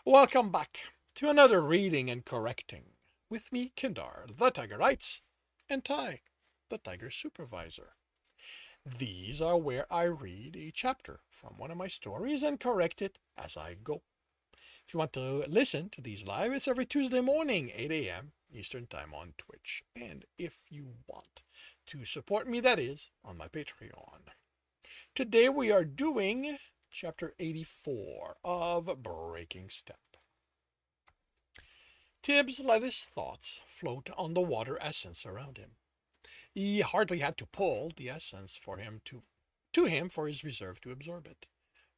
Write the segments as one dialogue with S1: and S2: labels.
S1: Welcome back to another reading and correcting with me, Kindar, the Tiger Writes, and Ty, the Tiger Supervisor. These are where I read a chapter from one of my stories and correct it as I go. If you want to listen to these live, it's every Tuesday morning, 8 a.m. Eastern Time on Twitch. And if you want to support me, that is on my Patreon. Today we are doing chapter 84 of Breaking Step. Tibs let his thoughts float on the water essence around him. He hardly had to pull the essence to him for his reserve to absorb it.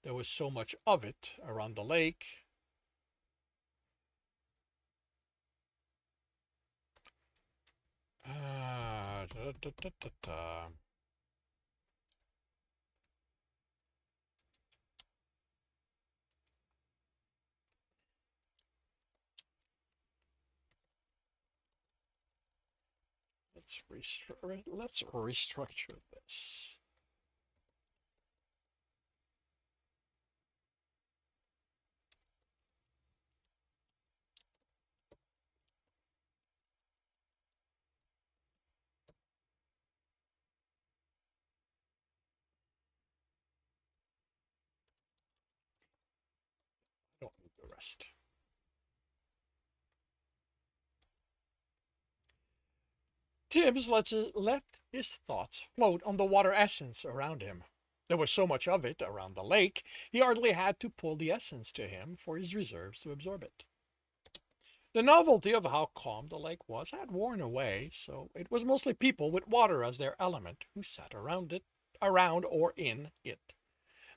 S1: There was so much of it around the lake. Da, da, da, da, da. Let's restructure this. I don't need the rest. Tibbs let his thoughts float on the water essence around him. There was so much of it around the lake, he hardly had to pull the essence to him for his reserves to absorb it. The novelty of how calm the lake was had worn away, so it was mostly people with water as their element who sat around or in it.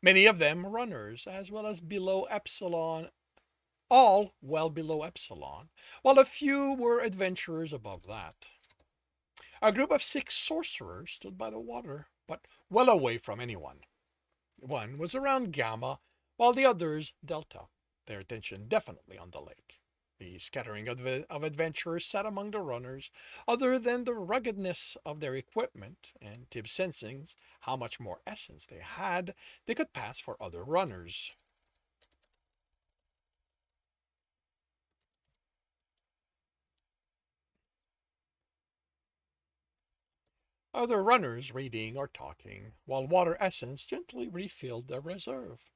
S1: Many of them runners, as well as below epsilon, all well below epsilon, while a few were adventurers above that. A group of 6 sorcerers stood by the water, but well away from anyone. One was around Gamma, while the others Delta, their attention definitely on the lake. The scattering of adventurers sat among the runners, other than the ruggedness of their equipment and Tibbs sensing how much more essence they had, they could pass for other runners. Other runners reading or talking, while water essence gently refilled their reserve.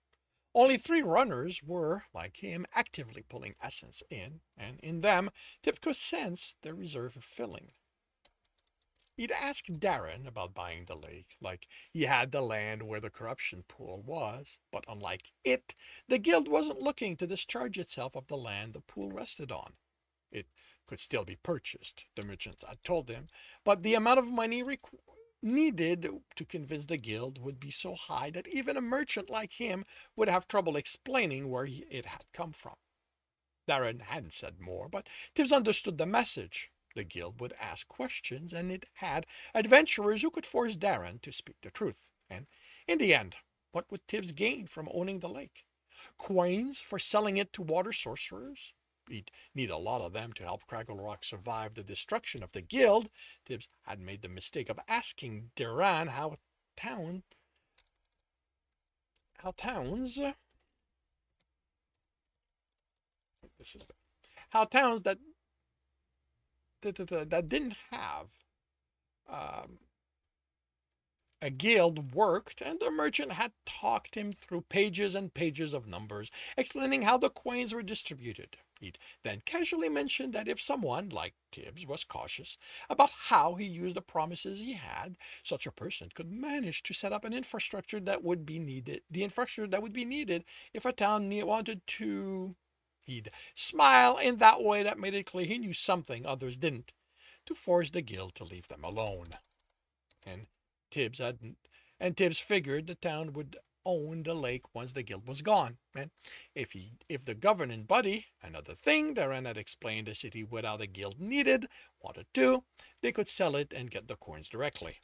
S1: Only 3 runners were, like him, actively pulling essence in, and in them, Tip could sense their reserve filling. He'd asked Darren about buying the lake, like he had the land where the corruption pool was, but unlike it, the guild wasn't looking to discharge itself of the land the pool rested on. It could still be purchased, the merchant had told him, but the amount of money needed to convince the guild would be so high that even a merchant like him would have trouble explaining where it had come from. Darren hadn't said more, but Tibbs understood the message. The guild would ask questions, and it had adventurers who could force Darren to speak the truth. And in the end, what would Tibbs gain from owning the lake? Coins for selling it to water sorcerers? He'd need a lot of them to help Craggle Rock survive the destruction of the guild. Tibbs had made the mistake of asking Darren how towns this is how towns that didn't have um, a guild worked, and the merchant had talked him through pages and pages of numbers, explaining how the coins were distributed. He'd then casually mentioned that if someone, like Tibbs, was cautious about how he used the promises he had, such a person could manage to set up an infrastructure that would be needed, the infrastructure that would be needed if a town wanted to. He'd smile in that way that made it clear he knew something others didn't, to force the guild to leave them alone. And Tibbs hadn't, and Tibbs figured the town would own the lake once the guild was gone. And if the governing body, another thing Darren had explained the city without a guild needed, wanted to, they could sell it and get the coins directly.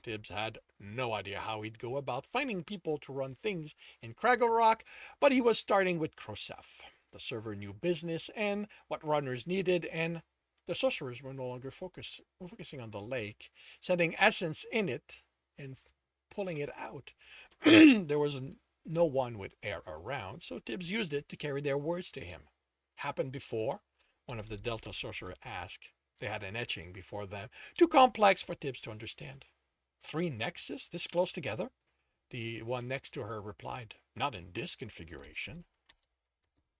S1: Tibbs had no idea how he'd go about finding people to run things in Craggle Rock, but he was starting with Krosef. The server knew business and what runners needed, and the sorcerers were no longer focusing on the lake, sending essence in it and pulling it out. there was no one with air around, so Tibbs used it to carry their words to him. Happened before? One of the Delta sorcerers asked. They had an etching before them, too complex for Tibbs to understand. Three nexus this close together? The one next to her replied, not in this configuration.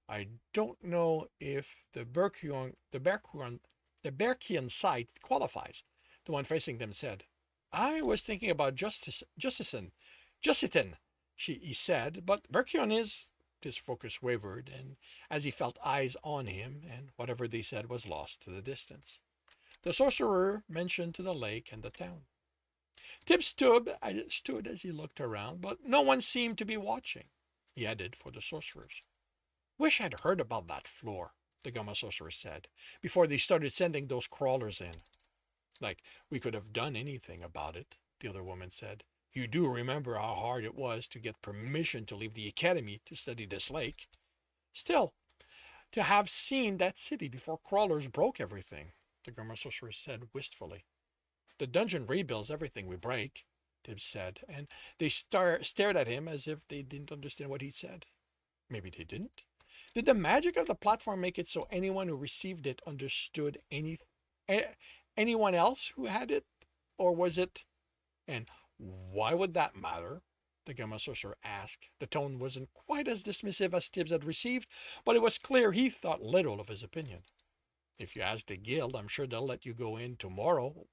S1: I don't know if the Berkian site qualifies. The one facing them said, I was thinking about Justitin, he said, but Berkion is. His focus wavered, and as he felt eyes on him, and whatever they said was lost to the distance. The sorcerer mentioned to the lake and the town. Tib stood as he looked around, but no one seemed to be watching. He headed for the sorcerers. Wish I'd heard about that floor, the Gamma sorcerer said, before they started sending those crawlers in. Like we could have done anything about it, the other woman said. You do remember how hard it was to get permission to leave the academy to study this lake. Still, to have seen that city before crawlers broke everything, the Gamma sorcerer said wistfully. The dungeon rebuilds everything we break, Tibbs said, and they stared at him as if they didn't understand what he said. Maybe they didn't. Did the magic of the platform make it so anyone who received it understood anyone else who had it? Or was it? And why would that matter? The Gamma sorcerer asked. The tone wasn't quite as dismissive as Tibbs had received, but it was clear he thought little of his opinion. If you ask the guild, I'm sure they'll let you go in tomorrow.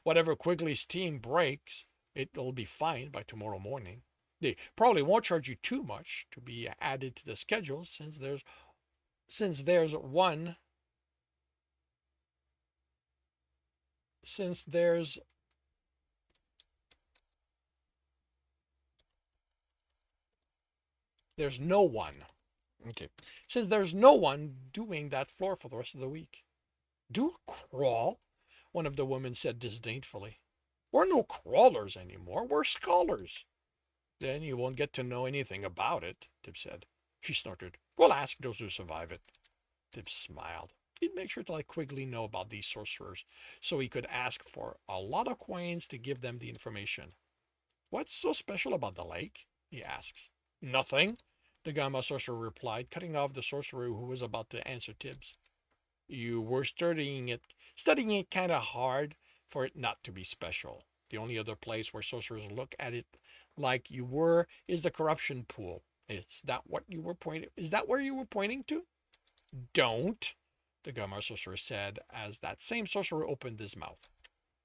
S1: Whatever Quigley's team breaks, it'll be fine by tomorrow morning. They probably won't charge you too much to be added to the schedule since there's one since there's no one. Okay. Since there's no one doing that floor for the rest of the week. Do a crawl? One of the women said disdainfully. We're no crawlers anymore. We're scholars. Then you won't get to know anything about it, Tib said. She snorted. We'll ask those who survive it. Tib smiled. He'd make sure to let Quigley know about these sorcerers, so he could ask for a lot of coins to give them the information. What's so special about the lake? He asks. Nothing, the Gamma sorcerer replied, cutting off the sorcerer who was about to answer Tibbs. You were studying it kind of hard for it not to be special. The only other place where sorcerers look at it like you were is the corruption pool. Is that where you were pointing to? Don't, the Gamma sorcerer said as that same sorcerer opened his mouth.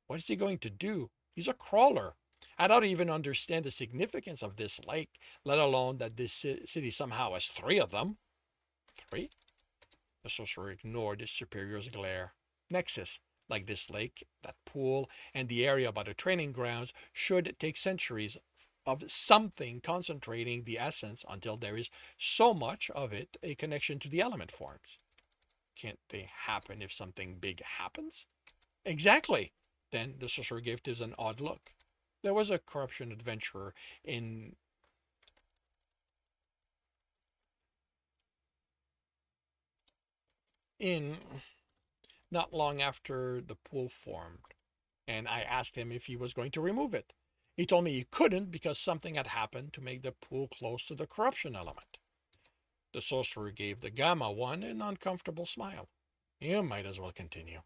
S1: What is he going to do? He's a crawler. I don't even understand the significance of this lake, let alone that this city somehow has three of them. Three? The sorcerer ignored his superior's glare. Nexus, like this lake, that pool, and the area by the training grounds, should take centuries of something concentrating the essence until there is so much of it a connection to the element forms. Can't they happen if something big happens? Exactly. Then the sorcerer gave Tibbs an odd look. There was a corruption adventurer in not long after the pool formed, and I asked him if he was going to remove it. He told me he couldn't because something had happened to make the pool close to the corruption element. The sorcerer gave the Gamma one an uncomfortable smile. You might as well continue.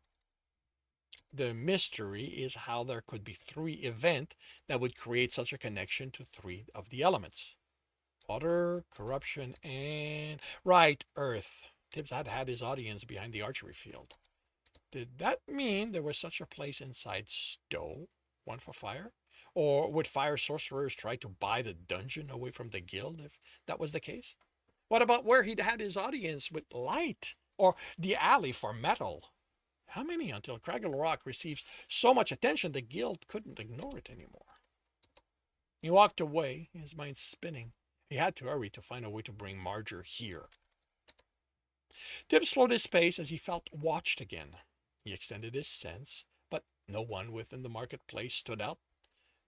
S1: The mystery is how there could be three events that would create such a connection to three of the elements. Water, corruption, and... Right, Earth. Tibbs had had his audience behind the archery field. Did that mean there was such a place inside Stowe? One for fire? Or would fire sorcerers try to buy the dungeon away from the guild if that was the case? What about where he'd had his audience with light? Or the alley for metal? How many until Craggle Rock receives so much attention the guild couldn't ignore it anymore? He walked away, his mind spinning. He had to hurry to find a way to bring Marger here. Tib slowed his pace as he felt watched again. He extended his sense, but no one within the marketplace stood out.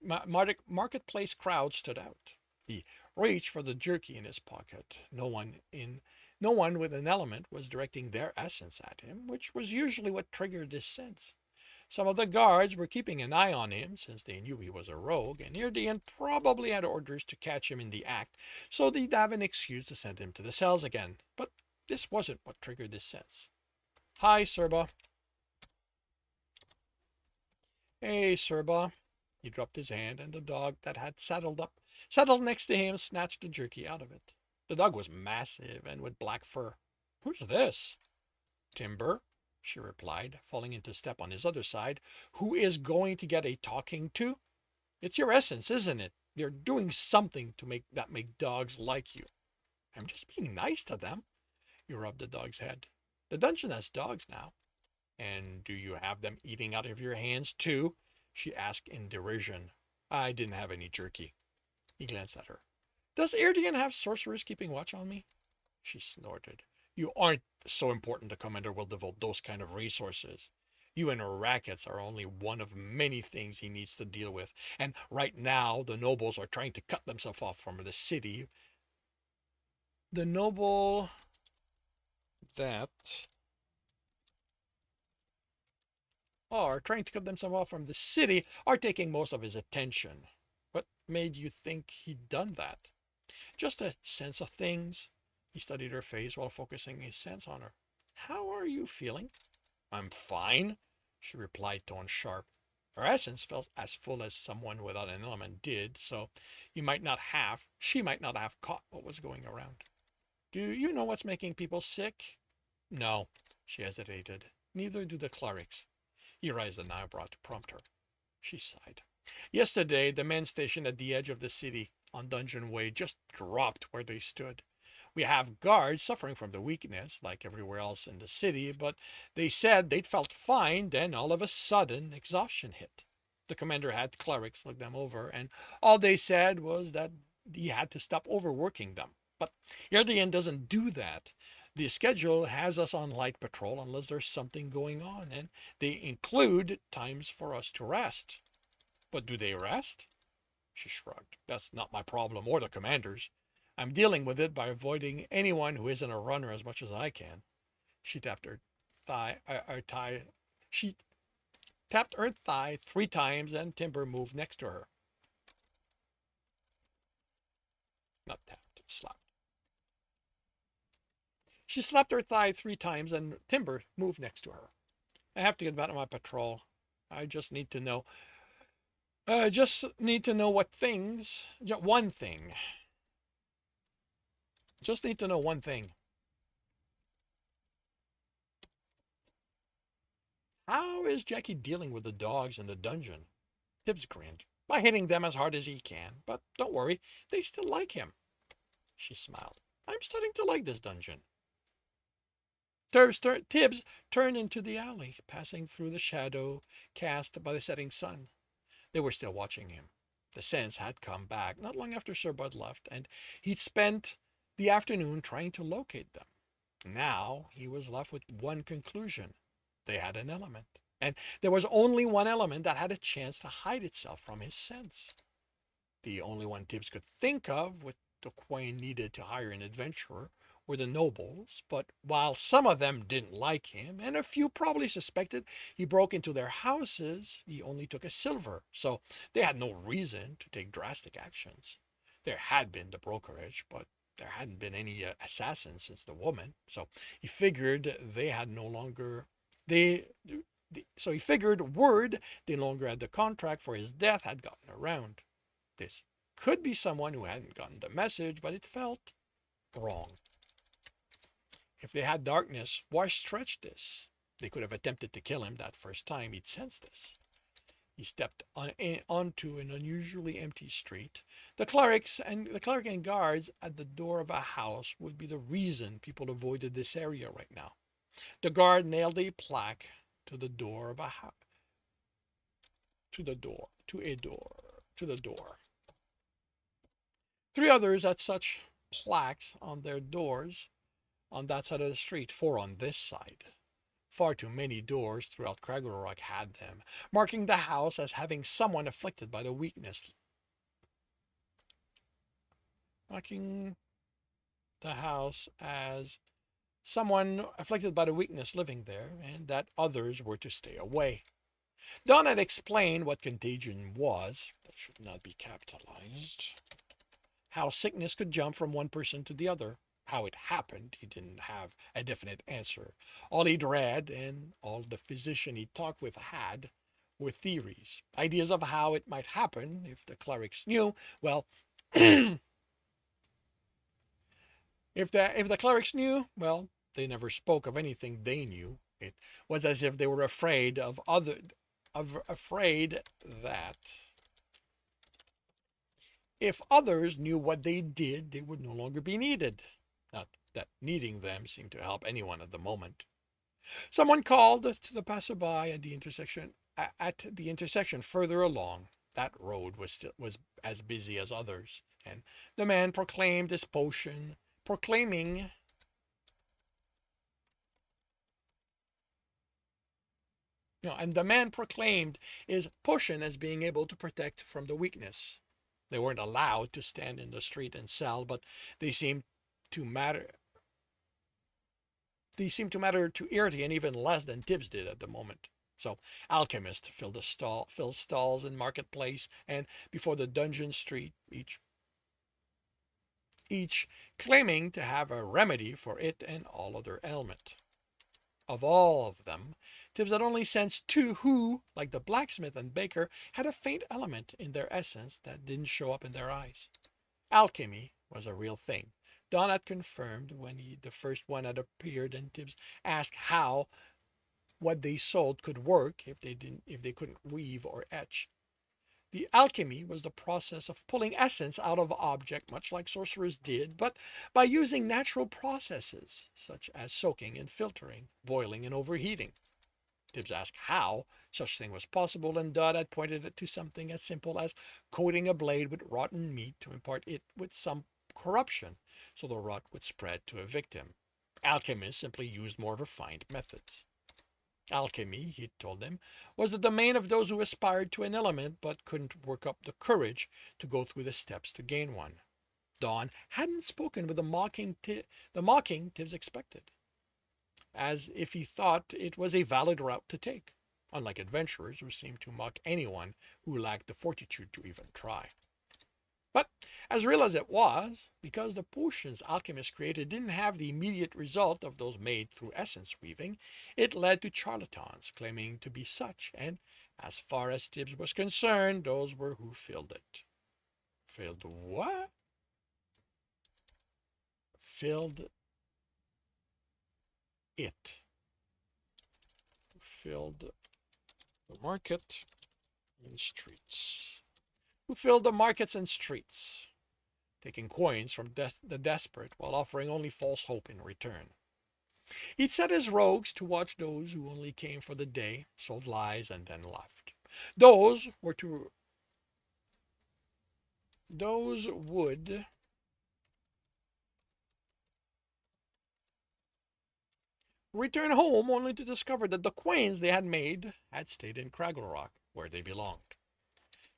S1: Marketplace crowd stood out. He reached for the jerky in his pocket. No one with an element was directing their essence at him, which was usually what triggered his sense. Some of the guards were keeping an eye on him since they knew he was a rogue, and Irdian probably had orders to catch him in the act, so they'd have an excuse to send him to the cells again. But this wasn't what triggered his sense. Hi, Serba. Hey, Serba. He dropped his hand, and the dog that had settled next to him, snatched the jerky out of it. The dog was massive and with black fur. Who's this? Timber, she replied, falling into step on his other side. Who is going to get a talking to? It's your essence, isn't it? You're doing something to make dogs like you. I'm just being nice to them. He rubbed the dog's head. The dungeon has dogs now. And do you have them eating out of your hands too? She asked in derision. I didn't have any jerky. He glanced at her. Does Erdian have sorcerers keeping watch on me? She snorted. You aren't so important the commander will devote those kind of resources. You and rackets are only one of many things he needs to deal with. And right now, the nobles are trying to cut themselves off from the city. The noble that are trying to cut themselves off from the city are taking most of his attention. What made you think he'd done that? Just a sense of things. He studied her face while focusing his sense on her. How are you feeling? I'm fine, she replied, tone sharp. Her essence felt as full as someone without an element did, so she might not have caught what was going around. Do you know what's making people sick? No, she hesitated. Neither do the clerics. He raised an eyebrow to prompt her. She sighed. Yesterday, the men stationed at the edge of the city on Dungeon Way just dropped where they stood. We have guards suffering from the weakness, like everywhere else in the city, but they said they'd felt fine, then all of a sudden, exhaustion hit. The commander had clerics look them over, and all they said was that he had to stop overworking them. But Erdian doesn't do that. The schedule has us on light patrol unless there's something going on, and they include times for us to rest. But do they rest? She shrugged. That's not my problem or the commander's. I'm dealing with it by avoiding anyone who isn't a runner as much as I can. She tapped her thigh. She tapped her thigh 3 times, and Timber moved next to her. Not tapped, slapped. She slapped her thigh 3 times, and Timber moved next to her. I have to get back to my patrol. I just need to know. Just need to know what things. One thing. Just need to know one thing. How is Jackie dealing with the dogs in the dungeon? Tibs grinned. By hitting them as hard as he can. But don't worry, they still like him. She smiled. I'm starting to like this dungeon. Tibbs turned into the alley, passing through the shadow cast by the setting sun. They were still watching him. The sense had come back not long after Sir Bud left, and he'd spent the afternoon trying to locate them. Now he was left with one conclusion. They had an element. And there was only one element that had a chance to hide itself from his sense. The only one Tibbs could think of with the coin needed to hire an adventurer were the nobles, but while some of them didn't like him, and a few probably suspected he broke into their houses, he only took a silver, so they had no reason to take drastic actions. There had been the brokerage, but there hadn't been any assassins since the woman, so he figured they had no longer they so he figured word they no longer had the contract for his death had gotten around. This could be someone who hadn't gotten the message, but it felt wrong. If they had darkness, why stretch this? They could have attempted to kill him that first time he'd sensed this. He stepped onto an unusually empty street. The cleric and guards at the door of a house would be the reason people avoided this area right now. The guard nailed a plaque to the door of a house. To the door. To a door. To the door. 3 others had such plaques on their doors on that side of the street, 4 on this side. Far too many doors throughout Kragorok had them, marking the house as having someone afflicted by the weakness. Marking the house as someone afflicted by the weakness living there, and that others were to stay away. Don had explained what contagion was, that should not be capitalized, how sickness could jump from one person to the other. How it happened, he didn't have a definite answer. All he'd read and all the physician he talked with had were theories, ideas of how it might happen if the clerics knew. Well, if the clerics knew, well, they never spoke of anything they knew. It was as if they were afraid that if others knew what they did, they would no longer be needed. Not that needing them seemed to help anyone at the moment. Someone called to the passerby at the intersection. At the intersection further along, that road was as busy as others, and the man proclaimed his potion, proclaiming and the man proclaimed his potion as being able to protect from the weakness. They weren't allowed to stand in the street and sell, but they seemed to matter. They seemed to matter to Irti, even less than Tibs did at the moment. So alchemists filled stalls in marketplace and before the dungeon street, each claiming to have a remedy for it and all other ailment. Of all of them, Tibbs had only sensed two who, like the blacksmith and baker, had a faint element in their essence that didn't show up in their eyes. Alchemy was a real thing. Don had confirmed when the first one had appeared, and Tibbs asked how what they sold could work if they couldn't weave or etch. The alchemy was the process of pulling essence out of object, much like sorcerers did, but by using natural processes such as soaking and filtering, boiling and overheating. Tibbs asked how such thing was possible, and Dodd had pointed it to something as simple as coating a blade with rotten meat to impart it with some corruption, so the rot would spread to a victim. Alchemists simply used more refined methods. Alchemy, he told them, was the domain of those who aspired to an element but couldn't work up the courage to go through the steps to gain one. Don hadn't spoken with the mocking Tibbs expected, as if he thought it was a valid route to take, unlike adventurers who seemed to mock anyone who lacked the fortitude to even try. But as real as it was, because the potions alchemists created didn't have the immediate result of those made through essence weaving, it led to charlatans claiming to be such, and as far as Tibbs was concerned, those were who filled it. Filled what? Filled it. Filled the market and streets. Who filled the markets and streets, taking coins from the desperate while offering only false hope in return. He'd set his rogues to watch those who only came for the day, sold lies, and then left. Those were to those would return home only to discover that the coins they had made had stayed in Craggle Rock, where they belonged.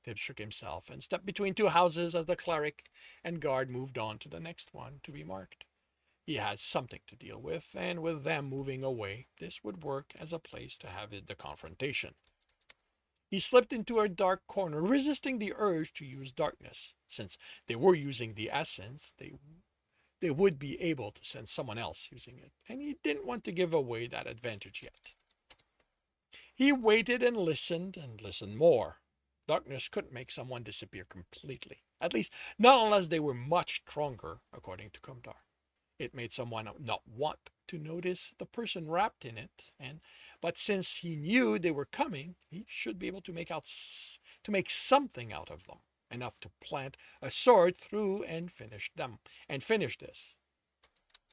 S1: Tibbs shook himself and stepped between two houses as the cleric and guard moved on to the next one to be marked. He had something to deal with, and with them moving away, this would work as a place to have the confrontation. He slipped into a dark corner, resisting the urge to use darkness. Since they were using the essence, they would be able to sense someone else using it, and he didn't want to give away that advantage yet. He waited and listened more. Darkness couldn't make someone disappear completely, at least not unless they were much stronger, according to Kumdar. It made someone not want to notice the person wrapped in it, but since he knew they were coming, he should be able to make something out of them, enough to plant a sword through and finish this.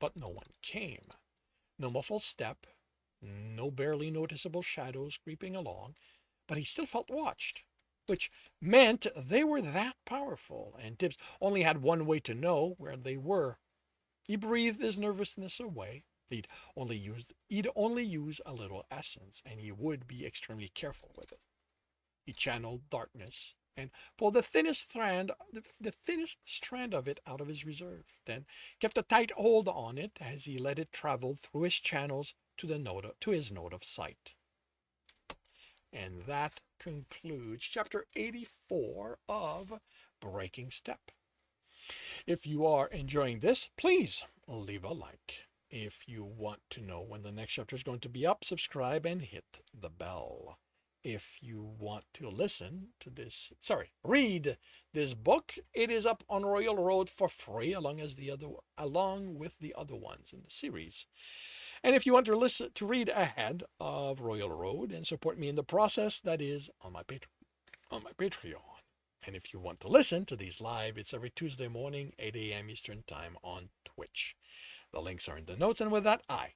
S1: But no one came. No muffled step, no barely noticeable shadows creeping along, but he still felt watched, which meant they were that powerful, and Tibbs only had one way to know where they were. He breathed his nervousness away. He'd only use a little essence, and he would be extremely careful with it. He channeled darkness and pulled the thinnest strand of it out of his reserve, then kept a tight hold on it as he let it travel through his channels to his node of sight. And that concludes chapter 84 of Breaking Step. If you are enjoying this, please leave a like. If you want to know when the next chapter is going to be up, subscribe and hit the bell. If you want to read this book, it is up on Royal Road for free along with the other ones in the series. And if you want to read ahead of Royal Road and support me in the process, that is on my Patreon. And if you want to listen to these live, it's every Tuesday morning, 8 a.m. Eastern Time on Twitch. The links are in the notes, and with that, I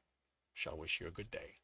S1: shall wish you a good day.